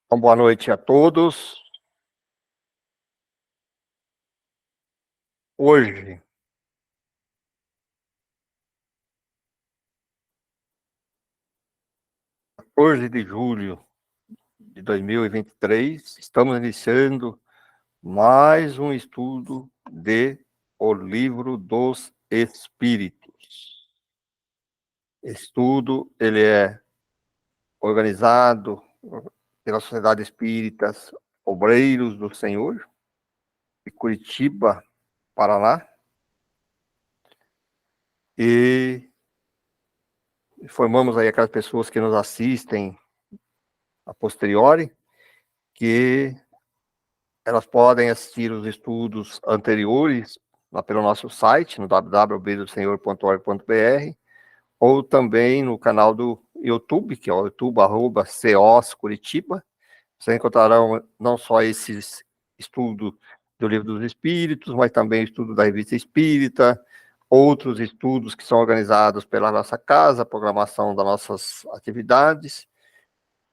Então, boa noite a todos. Hoje, hoje de julho de 2023, estamos iniciando mais um estudo de O Livro dos Espíritos. Estudo, ele é organizado pela Sociedade Espíritas Obreiros do Senhor, de Curitiba, Paraná, e informamos aí aquelas pessoas que nos assistem a posteriori, que elas podem assistir os estudos anteriores lá pelo nosso site, no www.obreirodosenhor.org.br, ou também no canal do YouTube, que é o youtube.com/COS Curitiba. Vocês encontrarão não só esses estudos do Livro dos Espíritos, mas também o estudo da Revista Espírita, outros estudos que são organizados pela nossa casa, a programação das nossas atividades,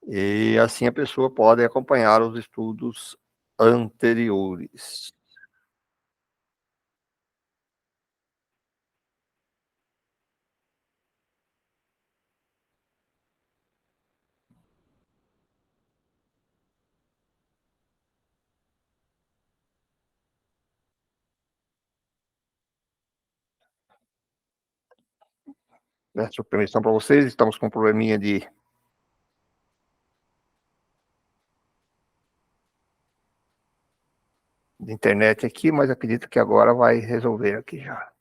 e assim a pessoa pode acompanhar os estudos anteriores. Peço permissão para vocês, estamos com um probleminha de internet aqui, mas acredito que agora vai resolver aqui já.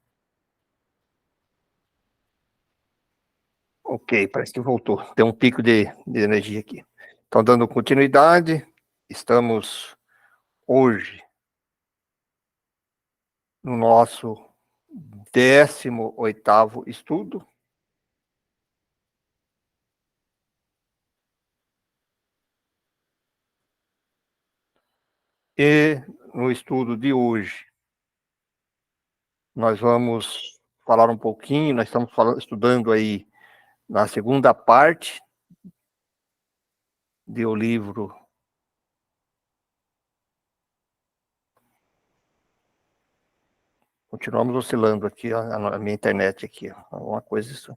Ok, parece que voltou. Tem um pico de energia aqui. Então, dando continuidade, estamos hoje no nosso 18º estudo. E no estudo de hoje, nós vamos falar um pouquinho, nós estamos estudando aí na segunda parte do livro. Continuamos oscilando aqui, a minha internet aqui, alguma coisa isso.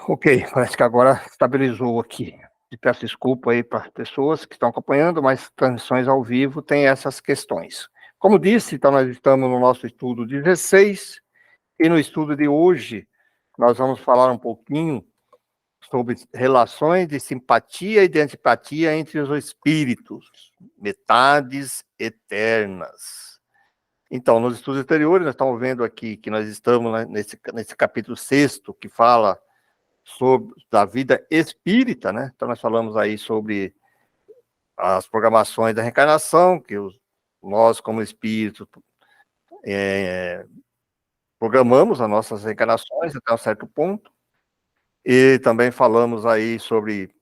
Ok, parece que agora estabilizou aqui. E peço desculpa aí para as pessoas que estão acompanhando, mas transmissões ao vivo têm essas questões. Como disse, então nós estamos no nosso estudo 16, e no estudo de hoje nós vamos falar um pouquinho sobre relações de simpatia e de antipatia entre os espíritos, metades eternas. Então, nos estudos anteriores, nós estamos vendo aqui que nós estamos nesse capítulo 6º, que fala sobre da vida espírita, né? Então, nós falamos aí sobre as programações da reencarnação, que nós, como espíritos, programamos as nossas reencarnações até um certo ponto. E também falamos aí sobre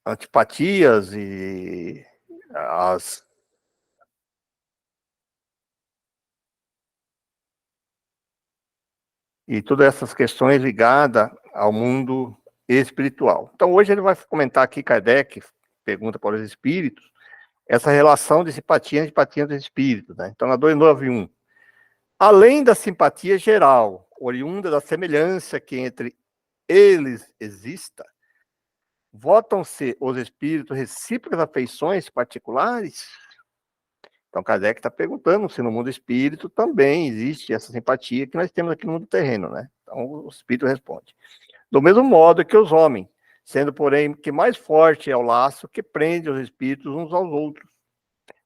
antipatias e todas essas questões ligadas ao mundo espiritual. Então, hoje ele vai comentar aqui, Kardec pergunta para os espíritos, essa relação de simpatia e antipatia dos espíritos, né? Então, na 291, além da simpatia geral, oriunda da semelhança que entre eles exista, votam-se os espíritos recíprocas afeições particulares? Então, Kardec está perguntando se no mundo espírito também existe essa simpatia que nós temos aqui no mundo terreno, né? Então, o espírito responde. Do mesmo modo que os homens, sendo, porém, que mais forte é o laço que prende os espíritos uns aos outros,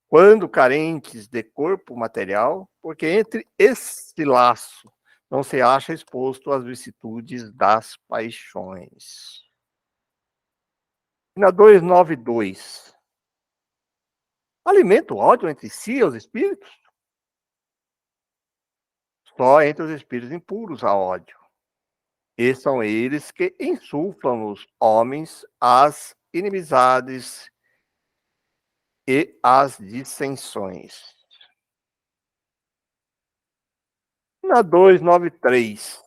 quando carentes de corpo material, porque entre esse laço não se acha exposto às vicissitudes das paixões. Na 292, Alimenta o ódio entre si, os espíritos? Só entre os espíritos impuros há ódio. E são eles que insuflam nos homens as inimizades e as dissensões. Na 293,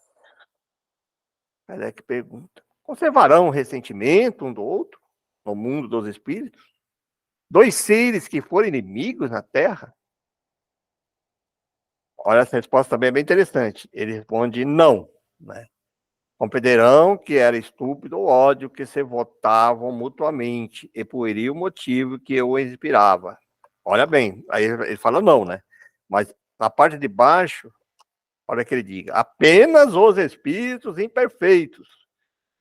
Kardec pergunta: conservarão o ressentimento um do outro no mundo dos espíritos? Dois seres que foram inimigos na Terra? Olha, essa resposta também é bem interessante. Ele responde não, né? Compreenderão que era estúpido o ódio que se votavam mutuamente, e pueria o motivo que eu inspirava. Olha bem, aí ele fala não, né? Mas na parte de baixo, olha que ele diga: apenas os espíritos imperfeitos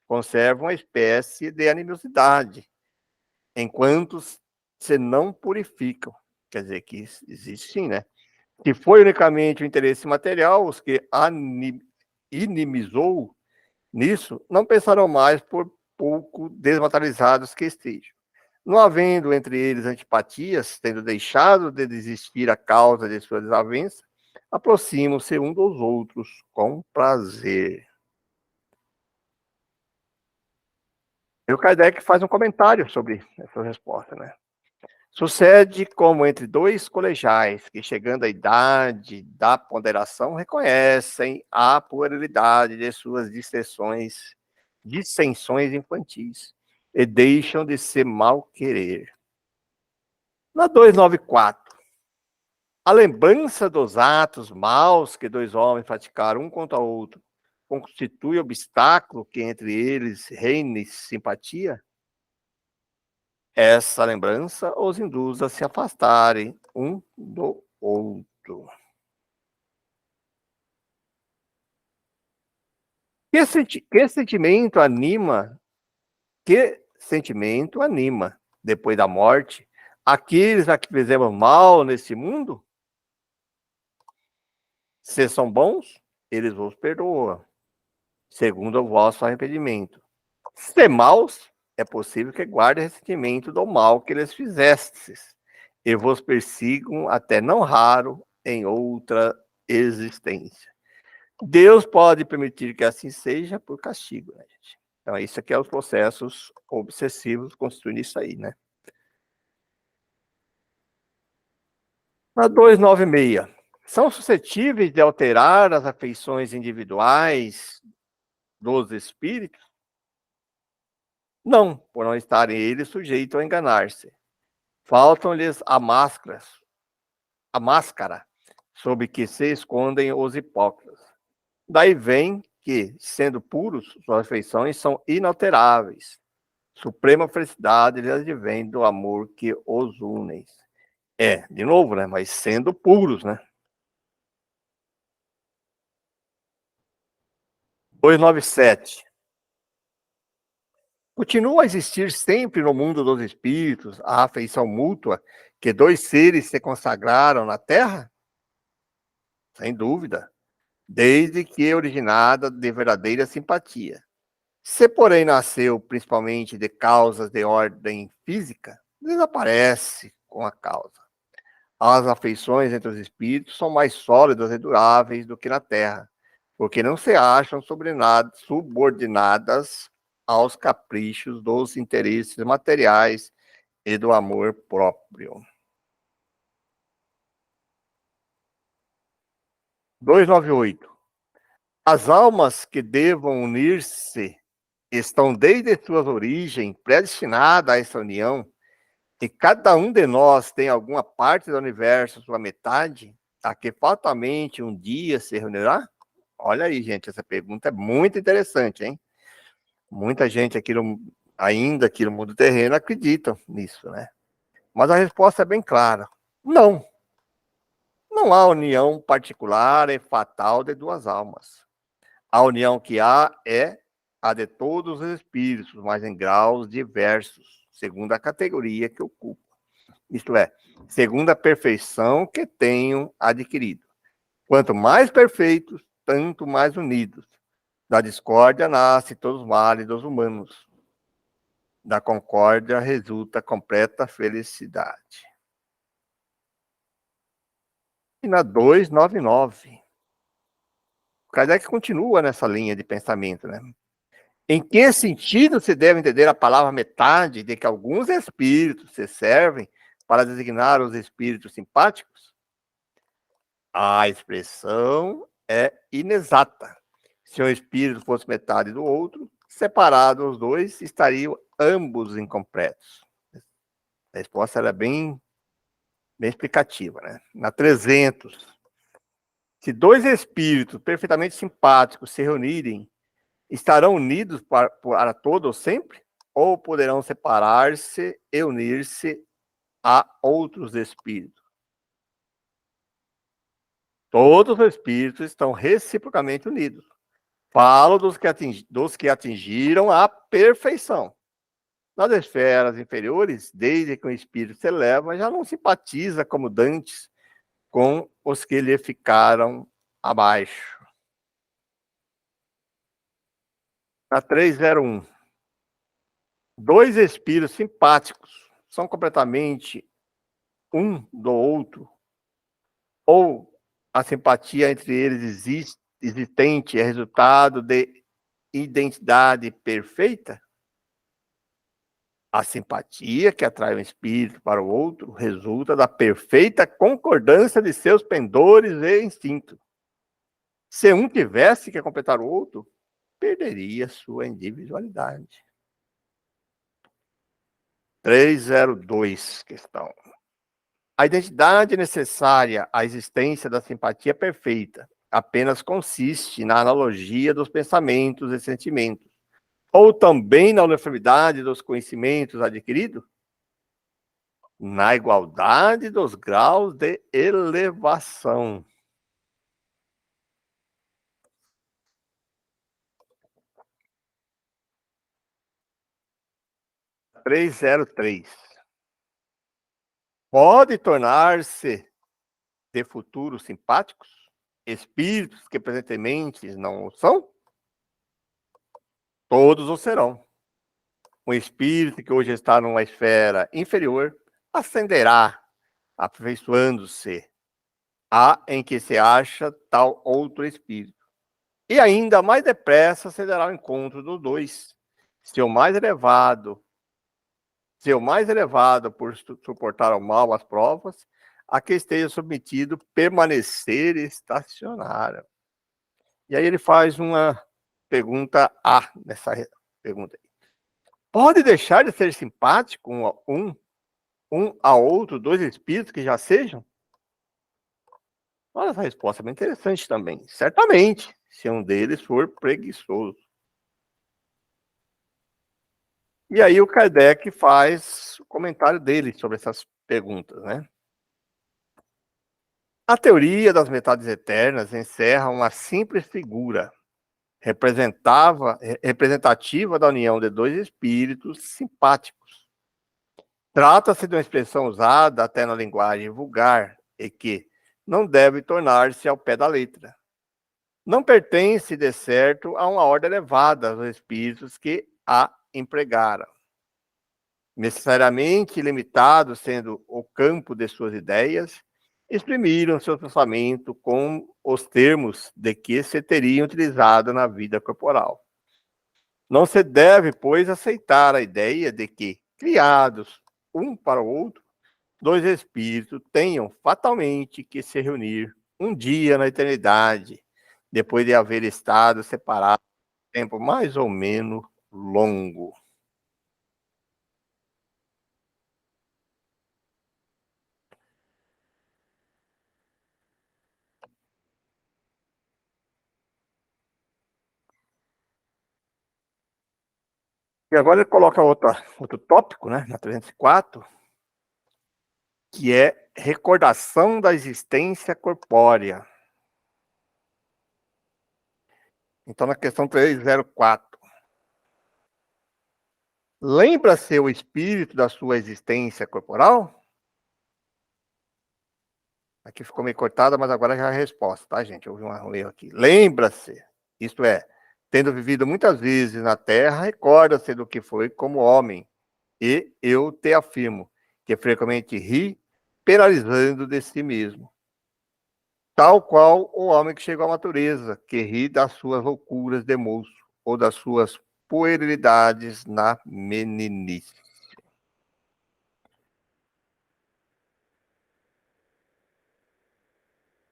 conservam uma espécie de animosidade, enquanto se não purificam. Quer dizer que existe sim, né? Se foi unicamente o interesse material, os que inimizou nisso, não pensarão mais por pouco desmaterializados que estejam. Não havendo entre eles antipatias, tendo deixado de existir a causa de sua desavença, aproximam-se um dos outros com prazer. E o Kardec faz um comentário sobre essa resposta, né? Sucede como entre dois colegiais que, chegando à idade da ponderação, reconhecem a puerilidade de suas dissensões infantis e deixam de se mal querer. Na 294, a lembrança dos atos maus que dois homens praticaram um contra o outro constitui obstáculo que entre eles reine simpatia? Essa lembrança os induz a se afastarem um do outro. Que sentimento anima, que sentimento anima, depois da morte, aqueles a que fizemos mal nesse mundo? Se são bons, eles vos perdoam, segundo o vosso arrependimento. Se maus, é possível que guardem ressentimento do mal que lhes fizestes, e vos persigam até não raro em outra existência. Deus pode permitir que assim seja por castigo, né, gente? Então, isso aqui é os processos obsessivos constituindo isso aí, né? Na 296, são suscetíveis de alterar as afeições individuais dos espíritos? Não, por não estarem eles sujeitos a enganar-se. Faltam-lhes a máscara sob que se escondem os hipócritas. Daí vem que, sendo puros, suas afeições são inalteráveis. Suprema felicidade lhes advém do amor que os une. De novo, né? Mas sendo puros, né? 297. Continua a existir sempre no mundo dos espíritos a afeição mútua que dois seres se consagraram na Terra? Sem dúvida, desde que originada de verdadeira simpatia. Se, porém, nasceu principalmente de causas de ordem física, desaparece com a causa. As afeições entre os espíritos são mais sólidas e duráveis do que na Terra, porque não se acham subordinadas aos caprichos dos interesses materiais e do amor próprio. 298. As almas que devam unir-se estão desde suas origens predestinadas a essa união, e cada um de nós tem alguma parte do universo, sua metade, a que fatalmente um dia se reunirá? Olha aí, gente, essa pergunta é muito interessante, hein? Muita gente ainda aqui no mundo terreno acredita nisso, né? Mas a resposta é bem clara. Não. Não há união particular e fatal de duas almas. A união que há é a de todos os espíritos, mas em graus diversos, segundo a categoria que ocupam. Isto é, segundo a perfeição que tenham adquirido. Quanto mais perfeitos, tanto mais unidos. Da discórdia nasce todos os males dos humanos. Da concórdia resulta completa felicidade. E na 299, Kardec continua nessa linha de pensamento, né? Em que sentido se deve entender a palavra metade de que alguns espíritos se servem para designar os espíritos simpáticos? A expressão é inexata. Se um espírito fosse metade do outro, separados os dois, estariam ambos incompletos. A resposta era bem explicativa, né? Na 300, se dois espíritos perfeitamente simpáticos se reunirem, estarão unidos para todos sempre? Ou poderão separar-se e unir-se a outros espíritos? Todos os espíritos estão reciprocamente unidos. Falo dos que atingiram a perfeição. Nas esferas inferiores, desde que o espírito se eleva, já não simpatiza como dantes com os que lhe ficaram abaixo. Na 301, dois espíritos simpáticos são completamente um do outro, ou a simpatia entre eles existente é resultado de identidade perfeita? A simpatia que atrai um espírito para o outro resulta da perfeita concordância de seus pendores e instintos. Se um tivesse que completar o outro, perderia sua individualidade. 302, questão. A identidade necessária à existência da simpatia perfeita apenas consiste na analogia dos pensamentos e sentimentos, ou também na uniformidade dos conhecimentos adquiridos? Na igualdade dos graus de elevação. – 303. Pode tornar-se de futuros simpáticos espíritos que presentemente não o são? Todos o serão. Um espírito que hoje está numa esfera inferior ascenderá, aperfeiçoando-se a em que se acha tal outro espírito. E ainda mais depressa se dará ao encontro dos dois. Se o mais elevado por suportar ao mal as provas, a que esteja submetido permanecer estacionário. E aí ele faz uma pergunta A nessa pergunta aí. Pode deixar de ser simpático um a outro, dois espíritos que já sejam? Olha, essa resposta é bem interessante também. Certamente, se um deles for preguiçoso. E aí o Kardec faz o comentário dele sobre essas perguntas, né? A teoria das metades eternas encerra uma simples figura representativa da união de dois espíritos simpáticos. Trata-se de uma expressão usada até na linguagem vulgar e que não deve tornar-se ao pé da letra. Não pertence, de certo, a uma ordem elevada dos espíritos que a empregaram. Necessariamente limitado sendo o campo de suas ideias, exprimiram seu pensamento com os termos de que se teriam utilizado na vida corporal. Não se deve, pois, aceitar a ideia de que, criados um para o outro, dois espíritos tenham fatalmente que se reunir um dia na eternidade, depois de haver estado separados tempo mais ou menos longo. E agora ele coloca outro tópico, né, na 304, que é recordação da existência corpórea. Então, na questão 304, lembra-se o espírito da sua existência corporal? Aqui ficou meio cortada, mas agora já é a resposta, tá, gente? Houve um erro aqui. Lembra-se, isto é, tendo vivido muitas vezes na Terra, recorda-se do que foi como homem. E eu te afirmo que frequentemente ri, penalizando de si mesmo. tal qual o homem que chegou à natureza, que ri das suas loucuras de moço, ou das suas puerilidades na meninice.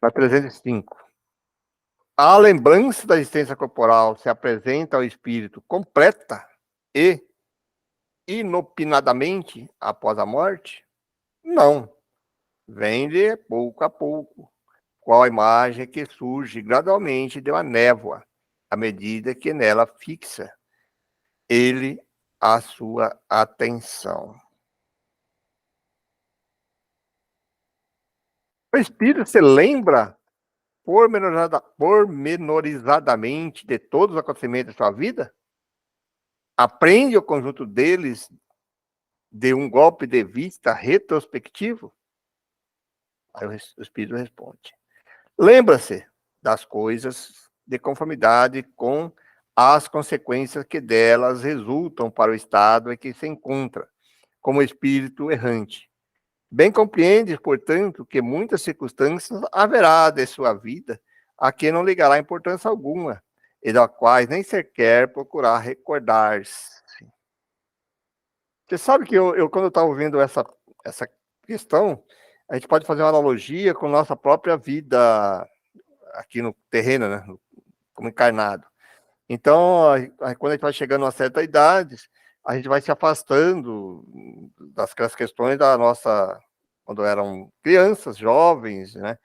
Na 305. A lembrança da existência corporal se apresenta ao espírito completa e inopinadamente após a morte? Não. Vem de pouco a pouco, qual a imagem que surge gradualmente de uma névoa, à medida que nela fixa ele a sua atenção. O espírito se lembra pormenorizadamente de todos os acontecimentos da sua vida? Aprende o conjunto deles de um golpe de vista retrospectivo? Aí o espírito responde: lembra-se das coisas de conformidade com as consequências que delas resultam para o estado em que se encontra, como espírito errante. Bem compreendes, portanto, que muitas circunstâncias haverá de sua vida a que não ligará importância alguma, e das quais nem sequer procurar recordar-se. Você sabe que quando eu estava ouvindo essa questão, a gente pode fazer uma analogia com nossa própria vida aqui no terreno, né? Como encarnado. Então, quando a gente vai chegando a uma certa idade, a gente vai se afastando das questões da nossa, quando eram crianças, jovens, né?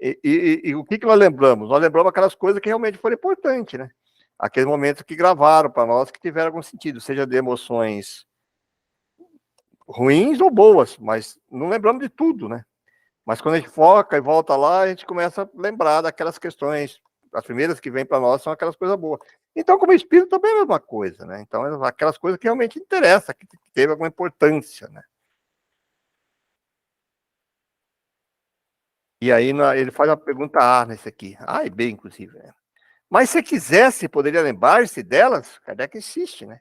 E o que nós lembramos? Nós lembramos aquelas coisas que realmente foram importantes, né? Aqueles momentos que gravaram para nós, que tiveram algum sentido, seja de emoções ruins ou boas, mas não lembramos de tudo, né? Mas quando a gente foca e volta lá, a gente começa a lembrar daquelas questões. As primeiras que vêm para nós são aquelas coisas boas. Então, como espírito, também é a mesma coisa, né? Então, aquelas coisas que realmente interessam, que teve alguma importância, né? E aí ele faz a pergunta A nesse aqui. A e B, inclusive, né? Mas se quisesse, poderia lembrar-se delas? Kardec insiste, né?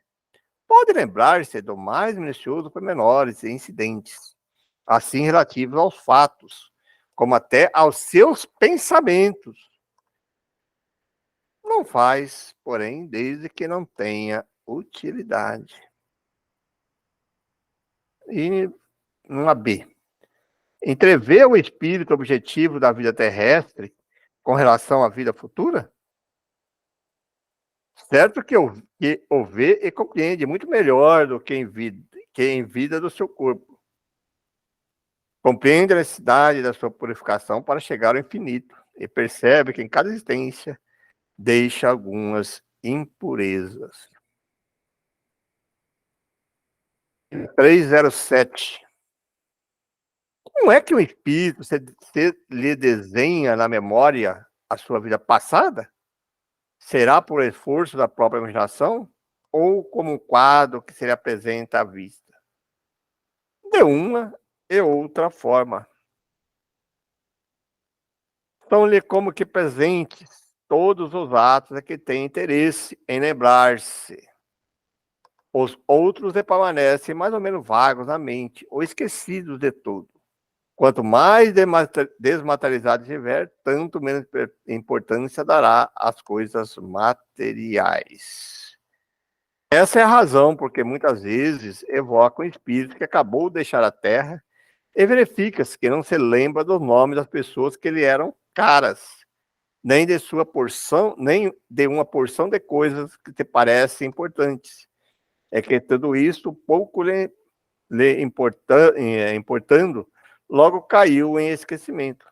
Pode lembrar-se do mais minucioso pormenores e incidentes, assim relativos aos fatos, como até aos seus pensamentos. Não faz, porém, desde que não tenha utilidade. E uma B. Entrever o espírito objetivo da vida terrestre com relação à vida futura? Certo que o vê e compreende muito melhor do que em vida do seu corpo. Compreende a necessidade da sua purificação para chegar ao infinito e percebe que em cada existência deixa algumas impurezas. 307. Não é que o espírito se lhe desenha na memória a sua vida passada? Será por esforço da própria imaginação? Ou como um quadro que se lhe apresenta à vista? De uma e outra forma. São-lhe como que presentes todos os atos a que tem interesse em lembrar-se. Os outros lhe permanecem mais ou menos vagos na mente, ou esquecidos de todo. Quanto mais desmaterializado estiver, tanto menos importância dará às coisas materiais. Essa é a razão porque muitas vezes evoca um espírito que acabou de deixar a Terra e verifica-se que não se lembra dos nomes das pessoas que lhe eram caras, nem de sua porção, nem de uma porção de coisas que te parecem importantes. É que tudo isso pouco lhe importando, logo caiu em esquecimento.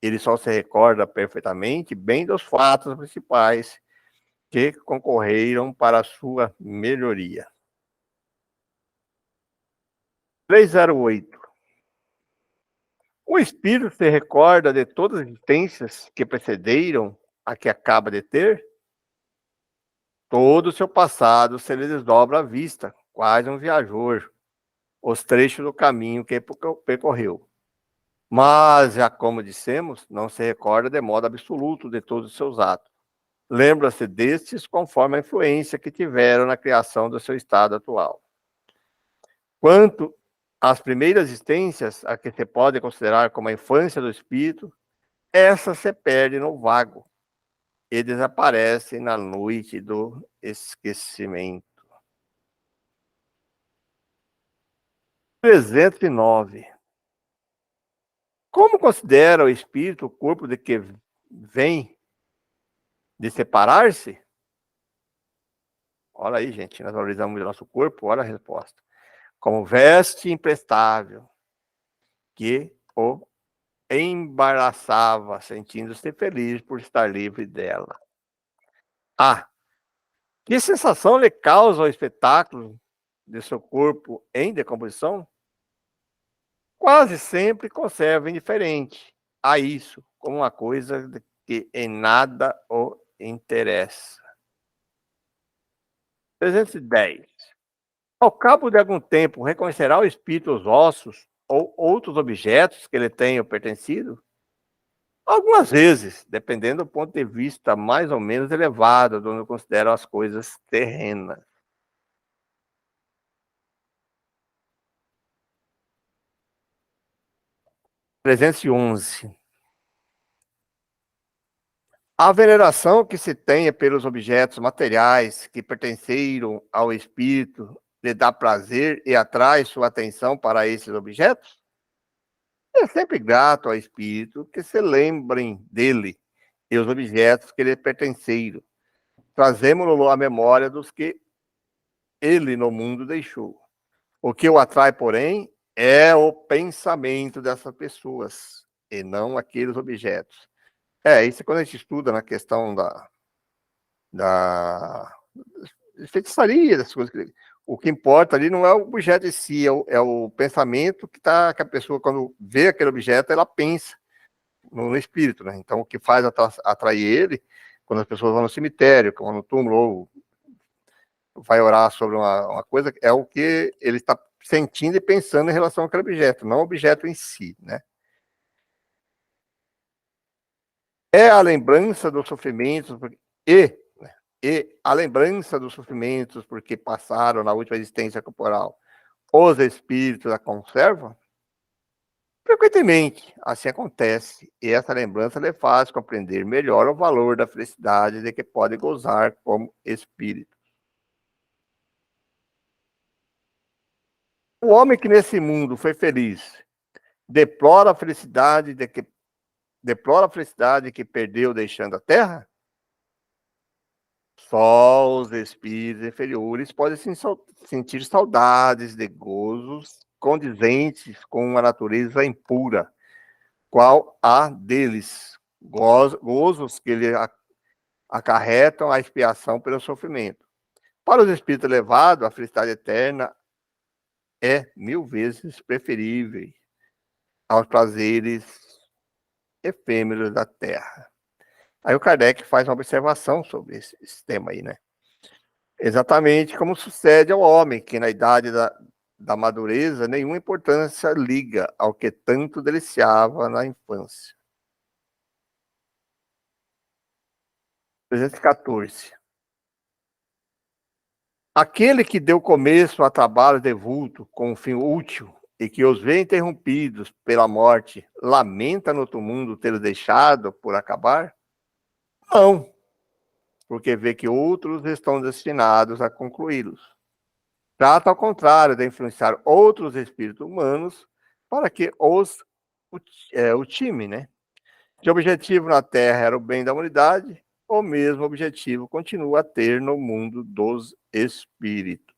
Ele só se recorda perfeitamente bem dos fatos principais que concorreram para a sua melhoria. 308. O espírito se recorda de todas as existências que precederam a que acaba de ter? Todo o seu passado se lhe desdobra à vista, quase um viajor, os trechos do caminho que percorreu. Mas, já como dissemos, não se recorda de modo absoluto de todos os seus atos. Lembra-se destes conforme a influência que tiveram na criação do seu estado atual. Quanto às primeiras existências, a que se pode considerar como a infância do espírito, essa se perde no vago e desaparece na noite do esquecimento. 309. Como considera o espírito o corpo de que vem de separar-se? Olha aí, gente, nós valorizamos o nosso corpo, olha a resposta. Como veste imprestável que o embaraçava, sentindo-se feliz por estar livre dela. Ah, que sensação lhe causa o espetáculo de seu corpo em decomposição? Quase sempre conserva indiferente a isso, como uma coisa que em nada o interessa. 310. Ao cabo de algum tempo, reconhecerá o espírito os ossos ou outros objetos que lhe tenham pertencido? Algumas vezes, dependendo do ponto de vista mais ou menos elevado, de onde eu considero as coisas terrenas. 311. A veneração que se tenha pelos objetos materiais que pertenceram ao espírito lhe dá prazer e atrai sua atenção para esses objetos? É sempre grato ao espírito que se lembrem dele e os objetos que lhe pertenceram. Trazemos-lo à memória dos que ele no mundo deixou. O que o atrai, porém, é o pensamento dessas pessoas e não aqueles objetos. Isso é quando a gente estuda na questão da feitiçaria, das coisas. O que importa ali não é o objeto em si, é o pensamento que a pessoa, quando vê aquele objeto, ela pensa no espírito, né? Então, o que faz atrair ele, quando as pessoas vão no cemitério, vão no túmulo, ou vai orar sobre uma coisa, é o que ele está sentindo e pensando em relação àquele objeto, não o objeto em si, né? É a lembrança dos sofrimentos e, e a lembrança dos sofrimentos porque passaram na última existência corporal. Os espíritos a conservam? Frequentemente, assim acontece, e essa lembrança lhe faz compreender melhor o valor da felicidade de que pode gozar como espírito. O homem que nesse mundo foi feliz, deplora a felicidade que perdeu deixando a terra? Só os espíritos inferiores podem sentir saudades de gozos condizentes com a natureza impura, qual a deles, gozos que lhe acarretam a expiação pelo sofrimento. Para os espíritos elevados, a felicidade eterna é 1000 vezes preferível aos prazeres efêmeros da terra. Aí o Kardec faz uma observação sobre esse tema aí, né? Exatamente como sucede ao homem, que na idade da madureza nenhuma importância liga ao que tanto deliciava na infância. 314. Aquele que deu começo a trabalho de vulto com um fim útil e que os vê interrompidos pela morte, lamenta no outro mundo tê-los deixado por acabar? Não, porque vê que outros estão destinados a concluí-los. Trata, ao contrário, de influenciar outros espíritos humanos para que o time, né? Se o objetivo na Terra era o bem da humanidade, o mesmo objetivo continua a ter no mundo dos espíritos.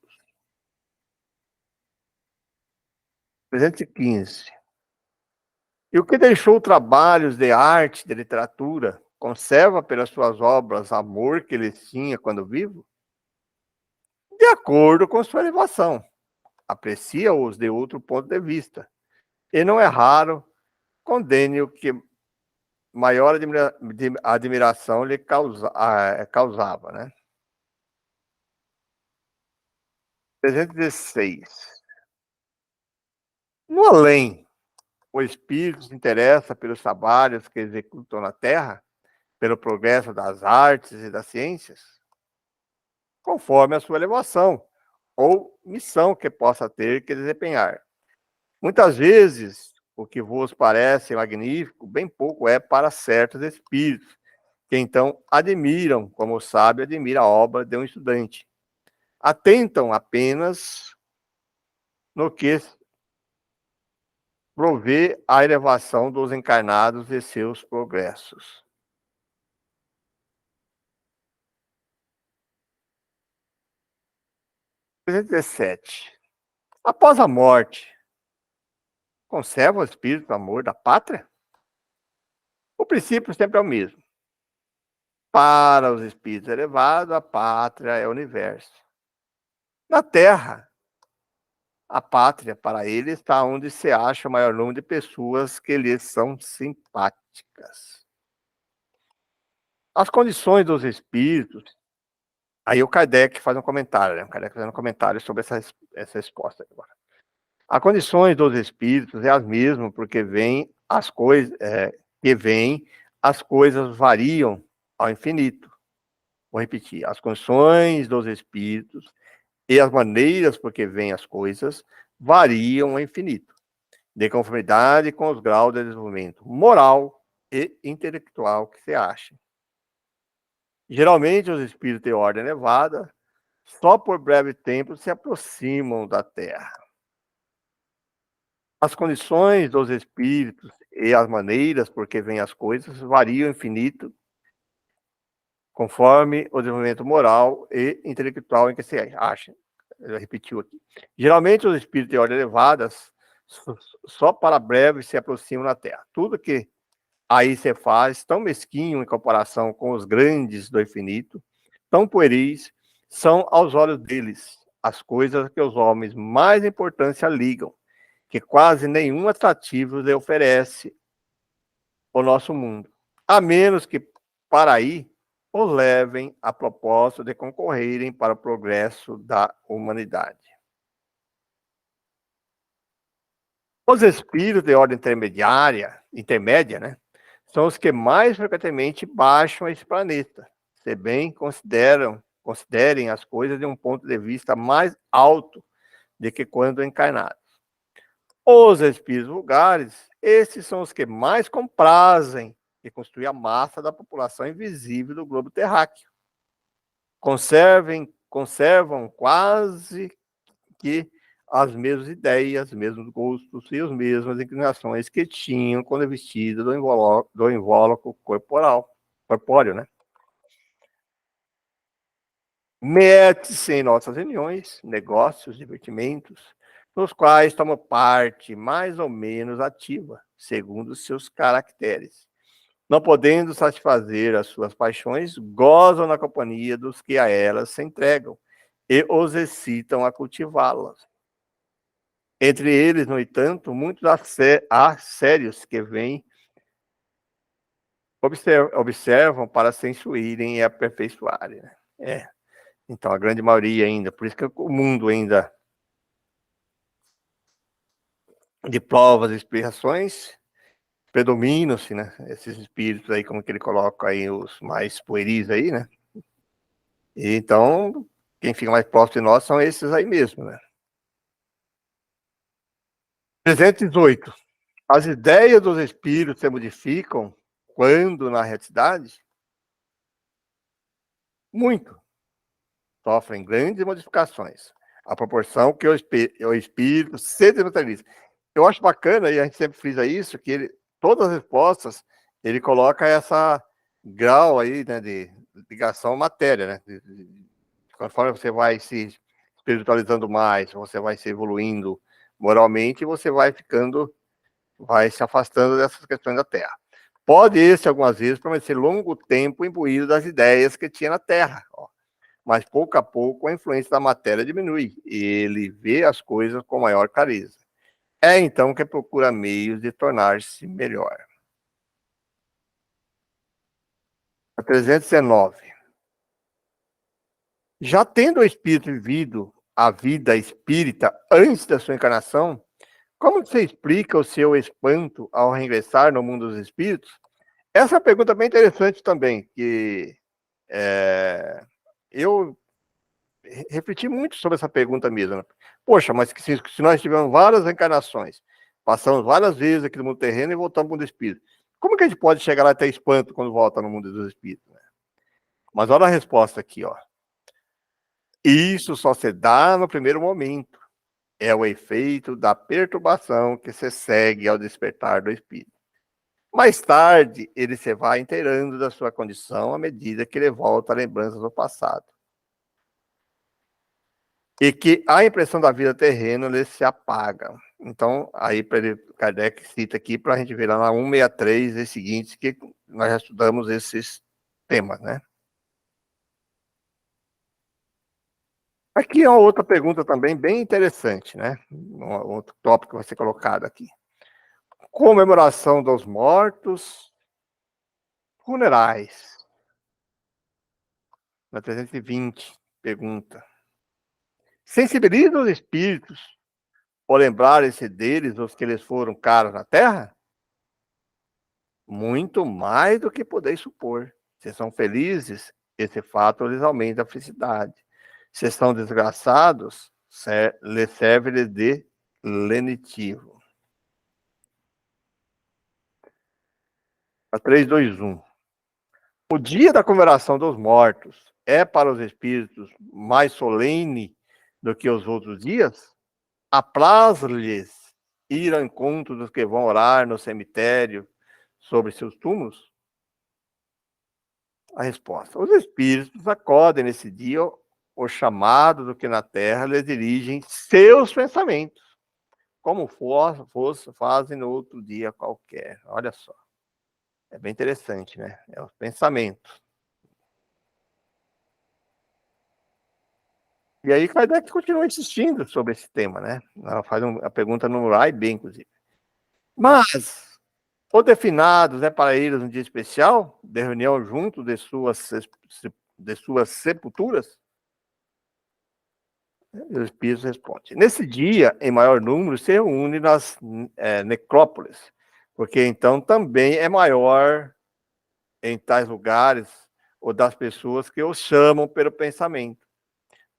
315. E o que deixou trabalhos de arte, de literatura, conserva pelas suas obras amor que ele tinha quando vivo? De acordo com sua elevação, aprecia-os de outro ponto de vista. E não é raro condene o que maior admiração lhe causava, né? 316. No além, o espírito se interessa pelos trabalhos que executam na Terra, pelo progresso das artes e das ciências, conforme a sua elevação ou missão que possa ter que desempenhar. Muitas vezes, o que vos parece magnífico, bem pouco é para certos espíritos, que então admiram, como o sábio admira a obra de um estudante. Atentam apenas no que provê a elevação dos encarnados e seus progressos. 317. Após a morte, conserva o espírito do amor da pátria? O princípio sempre é o mesmo. Para os espíritos elevados, a pátria é o universo. Na Terra, a pátria, para eles, está onde se acha o maior número de pessoas que lhes são simpáticas. As condições dos espíritos. Aí o Kardec faz um comentário, né? O Kardec faz um comentário sobre essa resposta agora. As condições dos espíritos é as mesmas, porque vêm as coisas, as coisas variam ao infinito. Vou repetir, as condições dos espíritos e as maneiras por que vêm as coisas variam ao infinito, de conformidade com os graus de desenvolvimento moral e intelectual que se achem. Geralmente, os espíritos de ordem elevada, só por breve tempo, se aproximam da Terra. As condições dos espíritos e as maneiras por que vêm as coisas variam ao infinito, conforme o desenvolvimento moral e intelectual em que se acha. Ele repetiu aqui. Geralmente, os espíritos de ordem elevadas, só para breve, se aproximam da Terra. Tudo que aí se faz tão mesquinho em comparação com os grandes do infinito, tão pueris, são aos olhos deles as coisas que os homens mais importância ligam, que quase nenhum atrativo lhe oferece o nosso mundo, a menos que para aí os levem a propósito de concorrerem para o progresso da humanidade. Os espíritos de ordem intermédia, né, são os que mais frequentemente baixam esse planeta, se bem considerem as coisas de um ponto de vista mais alto do que quando encarnados. Os espíritos vulgares, esses são os que mais comprazem de construir a massa da população invisível do globo terráqueo. Conservam quase que as mesmas ideias, os mesmos gostos e as mesmas inclinações que tinham quando vestido do invólucro corpóreo, né? Mete-se em nossas reuniões, negócios, divertimentos, nos quais toma parte mais ou menos ativa, segundo os seus caracteres. Não podendo satisfazer as suas paixões, gozam na companhia dos que a elas se entregam e os excitam a cultivá-las. Entre eles, no entanto, muitos há sérios que vêm, observam para se instruírem e aperfeiçoarem. Né? Então, a grande maioria ainda, por isso que o mundo ainda de provas e expiações, predominam-se, né? Esses espíritos aí, como que ele coloca aí, os mais pueris aí, né? E então, quem fica mais próximo de nós são esses aí mesmo, né? 318. As ideias dos espíritos se modificam quando, na realidade, muito. Sofrem grandes modificações. A proporção que o espírito se desmaterializa. Eu acho bacana, e a gente sempre frisa isso, que todas as respostas, ele coloca essa grau aí, né, de ligação à matéria, né? Conforme você vai se espiritualizando mais, você vai se evoluindo moralmente, você vai se afastando dessas questões da Terra. Pode esse, algumas vezes, permanecer longo tempo imbuído das ideias que tinha na Terra, ó. Mas pouco a pouco a influência da matéria diminui e ele vê as coisas com maior clareza. É então que procura meios de tornar-se melhor. 319. Já tendo o espírito vivido a vida espírita antes da sua encarnação, como você explica o seu espanto ao regressar no mundo dos espíritos? Essa pergunta é bem interessante também, que eu refleti muito sobre essa pergunta mesmo. Né? Poxa, mas se nós tivemos várias encarnações, Passamos várias vezes aqui no mundo terreno e voltamos para o mundo espírito. Como que a gente pode chegar lá e ter espanto quando volta no mundo dos espíritos? Né? Mas olha a resposta aqui, ó. Isso só se dá no primeiro momento. É o efeito da perturbação que se segue ao despertar do espírito. Mais tarde, ele se vai inteirando da sua condição à medida que ele volta a lembranças do passado. E que a impressão da vida terrena ele se apaga. Então, aí Kardec cita aqui para a gente ver lá na 163 e seguintes, que nós já estudamos esses temas, né? Aqui é uma outra pergunta também bem interessante, né? Um outro tópico que vai ser colocado aqui. Comemoração dos mortos, funerais. Na 320, pergunta. Sensibiliza os espíritos por lembrarem-se deles os que lhes foram caros na terra? Muito mais do que podeis supor. Se são felizes, esse fato lhes aumenta a felicidade. Se são desgraçados, lhes serve-lhes de lenitivo. A 321. O dia da comemoração dos mortos é para os espíritos mais solene do que os outros dias? Apraz-lhes ir ao encontro dos que vão orar no cemitério sobre seus túmulos? A resposta: os espíritos acodem nesse dia o chamado do que na terra lhes dirigem seus pensamentos, como fazem no outro dia qualquer. Olha só. É bem interessante, né? É os pensamentos. E aí Kardec continua insistindo sobre esse tema, né? Ela faz a pergunta no A e B, inclusive. Mas, ou definados, né, para eles um dia especial, de reunião junto de suas sepulturas? E os espíritos respondem. Nesse dia, em maior número, se reúne nas necrópolis, porque então também é maior em tais lugares, ou das pessoas que os chamam pelo pensamento.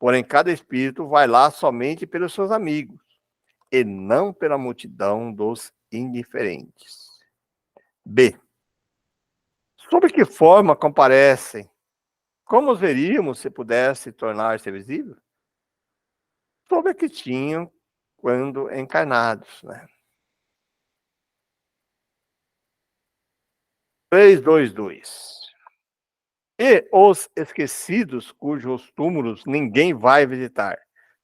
Porém, cada espírito vai lá somente pelos seus amigos, e não pela multidão dos indiferentes. B. Sob que forma comparecem? Como os veríamos se pudesse tornar-se visível? Sob a que tinham quando encarnados, né? 322. E os esquecidos, cujos túmulos ninguém vai visitar,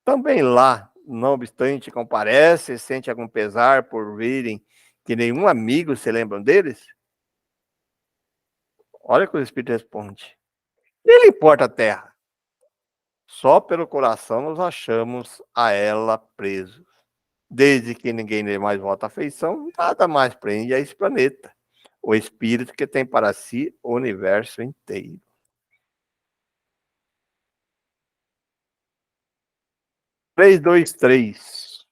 também lá, não obstante, comparece e sente algum pesar por verem que nenhum amigo se lembram deles? Olha o que o Espírito responde. Ele importa a terra. Só pelo coração nos achamos a ela presos. Desde que ninguém lhe mais volta a afeição, nada mais prende a esse planeta. O espírito que tem para si o universo inteiro. 323.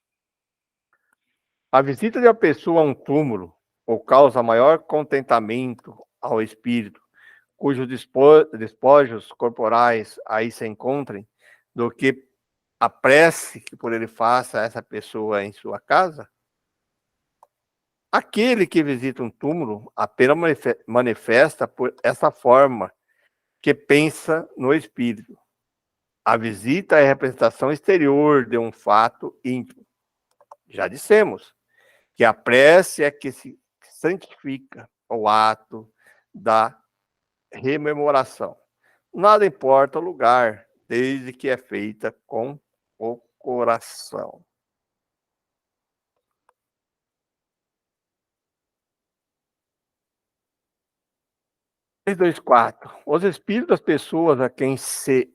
A visita de uma pessoa a um túmulo ou causa maior contentamento ao espírito, cujos despojos corporais aí se encontrem, do que a prece que por ele faça a essa pessoa em sua casa? Aquele que visita um túmulo apenas manifesta por essa forma que pensa no espírito. A visita é a representação exterior de um fato íntimo. Já dissemos que a prece é que se santifica o ato da rememoração. Nada importa o lugar, desde que é feita com o coração. 324. Os espíritos das pessoas a quem se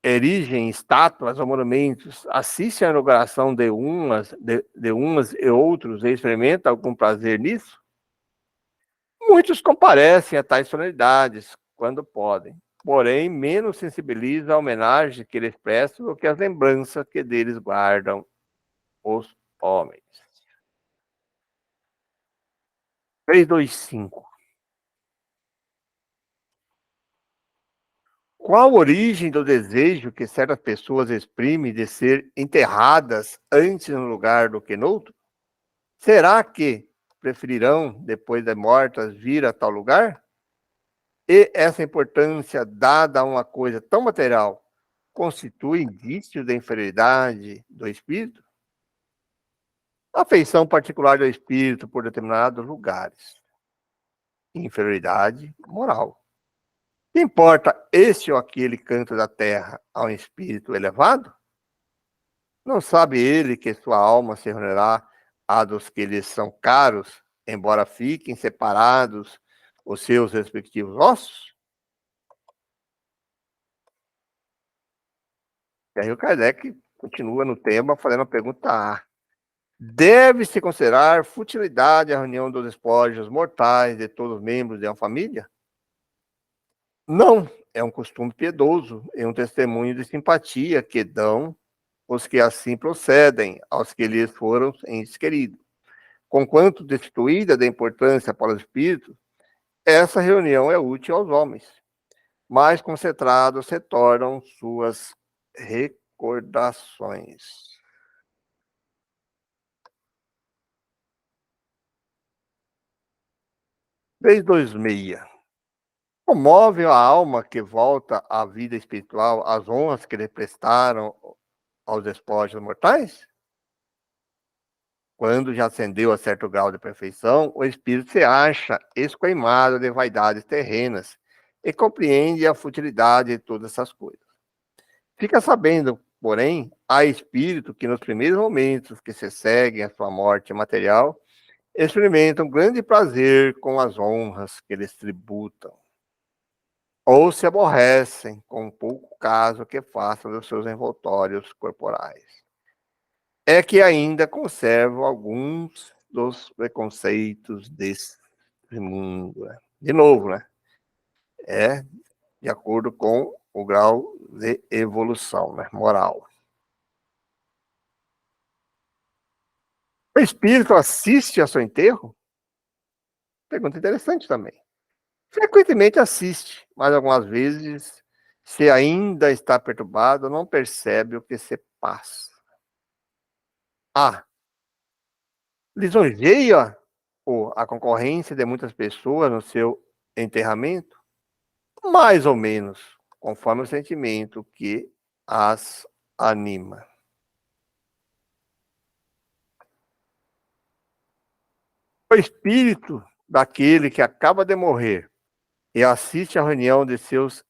erigem estátuas ou monumentos, assistem à inauguração de umas e outros e experimentam algum prazer nisso? Muitos comparecem a tais solenidades quando podem, porém menos sensibilizam a homenagem que eles prestam do que as lembranças que deles guardam os homens. 325. Qual a origem do desejo que certas pessoas exprimem de ser enterradas antes num lugar do que noutro? Será que preferirão, depois de mortas, vir a tal lugar? E essa importância dada a uma coisa tão material constitui indício da inferioridade do espírito? Afeição particular do espírito por determinados lugares. Inferioridade moral. Importa este ou aquele canto da terra a um espírito elevado? Não sabe ele que sua alma se reunirá à dos que lhes são caros, embora fiquem separados os seus respectivos ossos? E aí o Kardec continua no tema, fazendo a pergunta A. Deve-se considerar futilidade a reunião dos despojos mortais de todos os membros de uma família? Não, é um costume piedoso e um testemunho de simpatia que dão os que assim procedem aos que lhes foram entes queridos. Conquanto destituída da importância para os espíritos, essa reunião é útil aos homens. Mais concentrados se tornam suas recordações. 326. Comove a alma que volta à vida espiritual as honras que lhe prestaram aos despojos mortais? Quando já ascendeu a certo grau de perfeição, o espírito se acha esqueimado de vaidades terrenas e compreende a futilidade de todas essas coisas. Fica sabendo, porém, há espírito que nos primeiros momentos que se seguem à sua morte material, experimentam grande prazer com as honras que lhes tributam, ou se aborrecem com pouco caso que façam dos seus envoltórios corporais. É que ainda conservam alguns dos preconceitos desse mundo. Né? De novo, né? É de acordo com o grau de evolução, né? Moral. O espírito assiste a seu enterro? Pergunta interessante também. Frequentemente assiste, mas algumas vezes, se ainda está perturbado, não percebe o que se passa. Lisonjeia a concorrência de muitas pessoas no seu enterramento? Mais ou menos, conforme o sentimento que as anima. O espírito daquele que acaba de morrer e assiste à reunião de seus...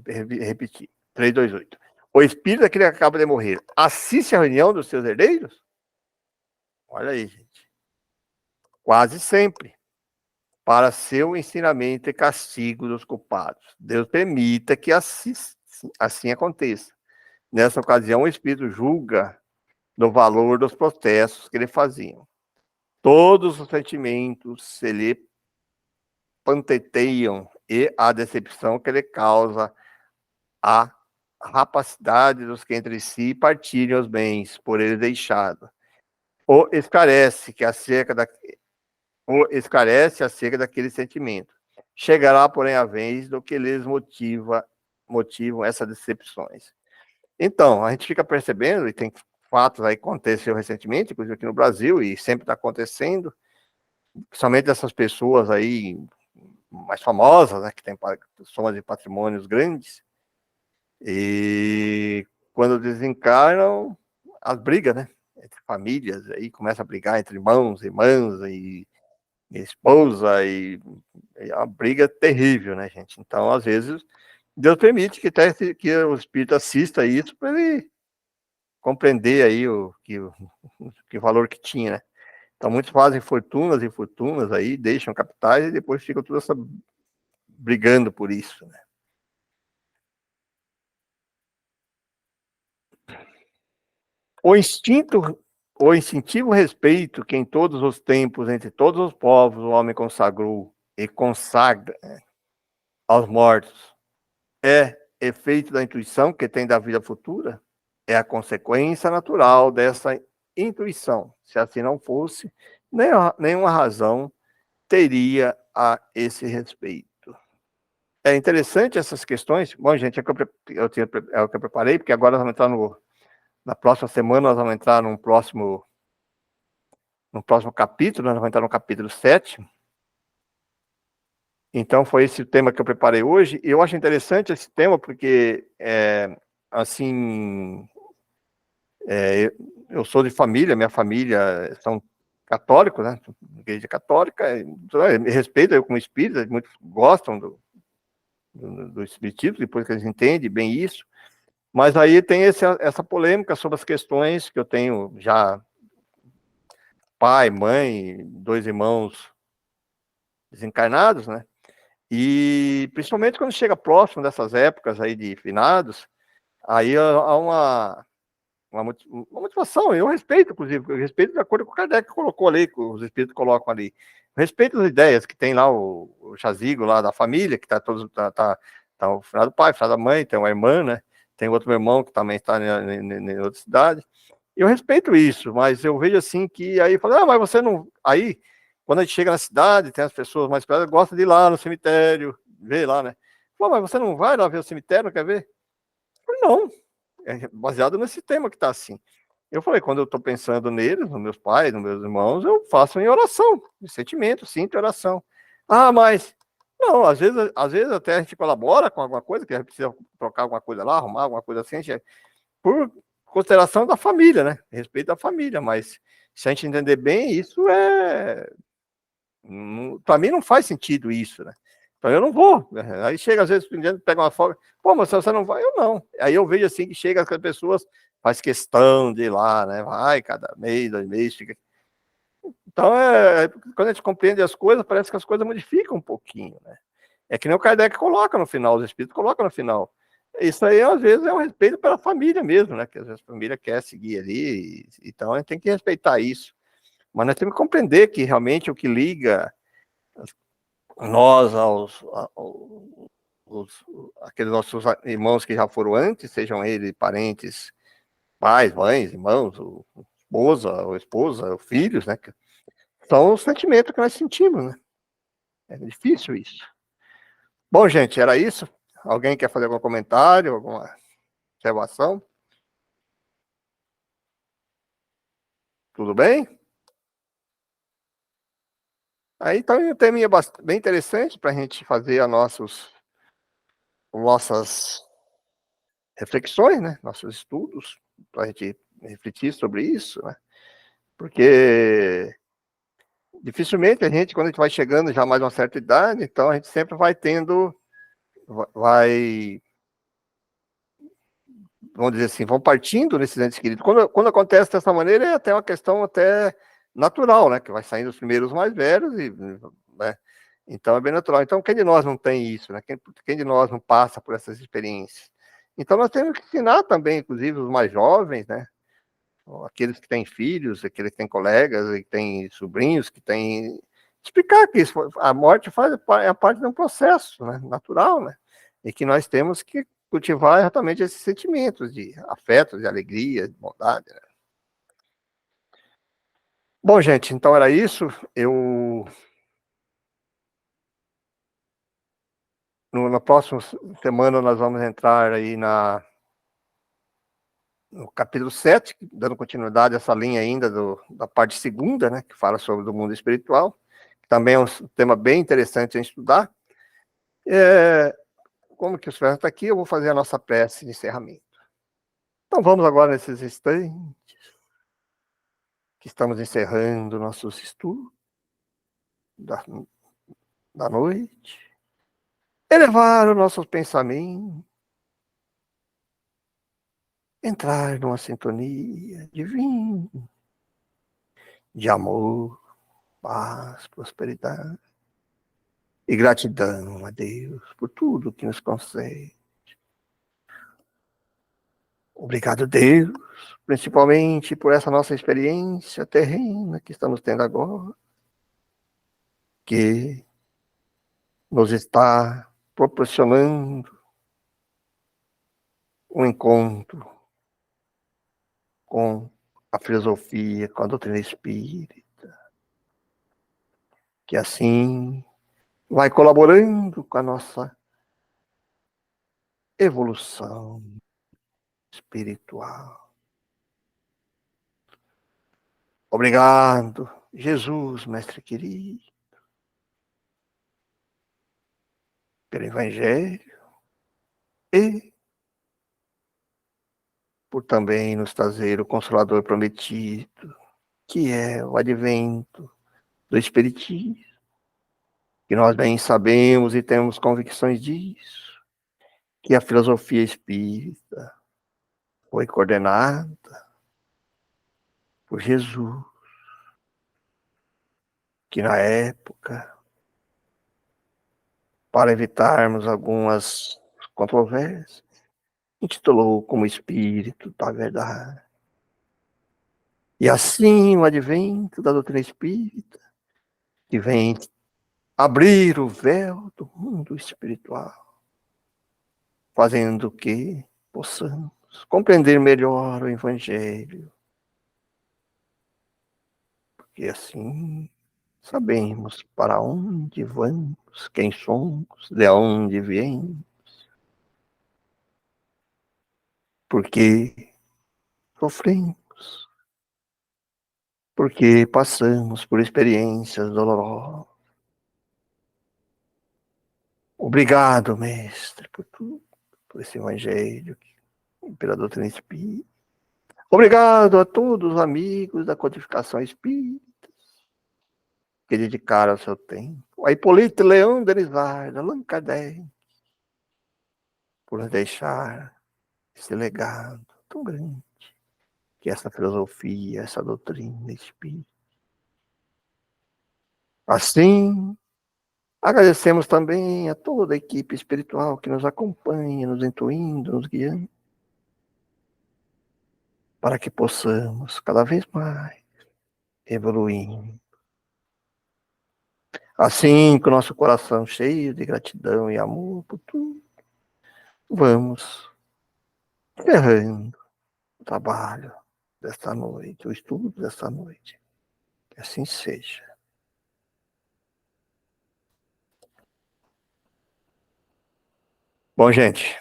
Repetir, 328. O espírito daquele que acaba de morrer assiste à reunião dos seus herdeiros? Olha aí, gente. Quase sempre. Para seu ensinamento e castigo dos culpados. Deus permita que assim aconteça. Nessa ocasião, o espírito julga no valor dos protestos que lhe faziam. Todos os sentimentos se lhe panteteiam e a decepção que lhe causa a rapacidade dos que entre si partilham os bens por ele deixado. O esclarece acerca daquele sentimento. Chegará, porém, a vez do que lhes motivam essas decepções. Então, a gente fica percebendo, e tem fatos aí que aconteceu recentemente, inclusive aqui no Brasil, e sempre está acontecendo, principalmente dessas pessoas aí mais famosas, né, que têm somas de patrimônios grandes, e quando desencarnam, as brigas, né, entre famílias, aí começa a brigar entre irmãos, irmãs, e esposa, e é uma briga terrível, né, gente? Então, às vezes, Deus permite que o espírito assista isso para ele compreender aí que valor que tinha, né? Então, muitos fazem fortunas e fortunas aí, deixam capitais e depois ficam todos brigando por isso, né? O instintivo respeito que em todos os tempos, entre todos os povos, o homem consagrou e consagra aos mortos, é efeito da intuição que tem da vida futura? É a consequência natural dessa intuição. Se assim não fosse, nenhuma razão teria a esse respeito. É interessante essas questões. Bom, gente, é o que eu preparei, porque agora nós vamos entrar na próxima semana, nós vamos entrar num próximo no próximo capítulo, nós vamos entrar no capítulo 7. Então, foi esse o tema que eu preparei hoje. E eu acho interessante esse tema, porque, assim, eu sou de família, minha família são católicos, né? Igreja católica, me respeito eu como espírita, muitos gostam do espiritismo, depois que eles entendem bem isso. Mas aí tem essa polêmica sobre as questões que eu tenho já pai, mãe, 2 irmãos desencarnados, né? E principalmente quando chega próximo dessas épocas aí de finados, aí há uma motivação. Eu respeito, inclusive, eu respeito de acordo com o Kardec colocou ali, que os espíritos colocam ali. Eu respeito as ideias que tem lá o jazigo lá da família, que tá o final do pai, final da mãe, tem uma irmã, né? Tem outro meu irmão que também está em outra cidade. Eu respeito isso, mas eu vejo assim que aí fala, mas você não. Aí, quando a gente chega na cidade, tem as pessoas mais perto, gostam de ir lá no cemitério, ver lá, né? Pô, mas você não vai lá ver o cemitério, não quer ver? Eu falei, não, baseado nesse tema que está assim. Eu falei, quando eu estou pensando neles, nos meus pais, nos meus irmãos, eu faço em oração, de sentimento, sinto oração. Ah, mas não, às vezes até a gente colabora com alguma coisa, que a gente precisa trocar alguma coisa lá, arrumar alguma coisa assim, por consideração da família, né? Respeito da família, mas se a gente entender bem, isso para mim não faz sentido isso, né? Então eu não vou. Aí chega às vezes, pega uma folga, pô, mas você não vai? Eu não. Aí eu vejo assim que chega as pessoas, faz questão de ir lá, né? Vai cada mês, 2 meses, fica. Então, quando a gente compreende as coisas, parece que as coisas modificam um pouquinho, né? É que nem o Kardec coloca no final, os espíritos colocam no final. Isso aí, às vezes, é um respeito pela família mesmo, né? Que às vezes a família quer seguir ali, então a gente tem que respeitar isso. Mas nós temos que compreender que realmente o que liga nós aos aqueles nossos irmãos que já foram antes, sejam eles parentes, pais, mães, irmãos, esposa, ou esposa, ou filhos, né? São os sentimentos que nós sentimos, né? É difícil isso. Bom, gente, era isso. Alguém quer fazer algum comentário, alguma observação? Tudo bem? Aí então um tema bem interessante para a gente fazer nossas reflexões, né? Nossos estudos, para a gente refletir sobre isso, né? Porque dificilmente a gente, quando a gente vai chegando já mais uma certa idade, então a gente sempre vai tendo, vai, vamos dizer assim, vão partindo nesses entes queridos. Quando acontece dessa maneira, é até uma questão até natural, né? Que vai saindo os primeiros mais velhos, né? Então é bem natural. Então, quem de nós não tem isso, né? Quem de nós não passa por essas experiências? Então, nós temos que ensinar também, inclusive, os mais jovens, né? Aqueles que têm filhos, aqueles que têm colegas, que têm sobrinhos, que têm. Explicar que a morte é a parte de um processo, né? Natural, né? E que nós temos que cultivar exatamente esses sentimentos de afeto, de alegria, de bondade. Né? Bom, gente, então era isso. Na próxima semana nós vamos entrar aí no capítulo 7, dando continuidade a essa linha ainda da parte segunda, né, que fala sobre o mundo espiritual, que também é um tema bem interessante a estudar. Como que o senhor está aqui, eu vou fazer a nossa prece de encerramento. Então vamos agora nesses instantes que estamos encerrando nossos estudos da noite, elevar os nossos pensamentos, entrar numa sintonia divina, de amor, paz, prosperidade e gratidão a Deus por tudo que nos concede. Obrigado, Deus, principalmente por essa nossa experiência terrena que estamos tendo agora, que nos está proporcionando um encontro com a filosofia, com a doutrina espírita, que assim vai colaborando com a nossa evolução espiritual. Obrigado, Jesus, mestre querido, pelo Evangelho e por também nos trazer o Consolador prometido, que é o advento do Espiritismo, que nós bem sabemos e temos convicções disso, que a filosofia espírita foi coordenada por Jesus, que na época, para evitarmos algumas controvérsias, intitulou como Espírito da Verdade. E assim o advento da doutrina espírita, que vem abrir o véu do mundo espiritual, fazendo que possamos compreender melhor o Evangelho, porque assim sabemos para onde vamos, quem somos, de onde viemos, porque sofremos, porque passamos por experiências dolorosas. Obrigado, mestre, por tudo, por esse Evangelho, pela doutrina espírita. Obrigado a todos os amigos da codificação espírita que dedicaram o seu tempo. A Hipólito Leão Denisard, Allan Kardec, por nos deixar esse legado tão grande que é essa filosofia, essa doutrina espírita. Assim, agradecemos também a toda a equipe espiritual que nos acompanha, nos intuindo, nos guiando, para que possamos cada vez mais evoluir. Assim, com o nosso coração cheio de gratidão e amor por tudo, vamos encerrando o trabalho desta noite, o estudo desta noite. Que assim seja. Bom, gente,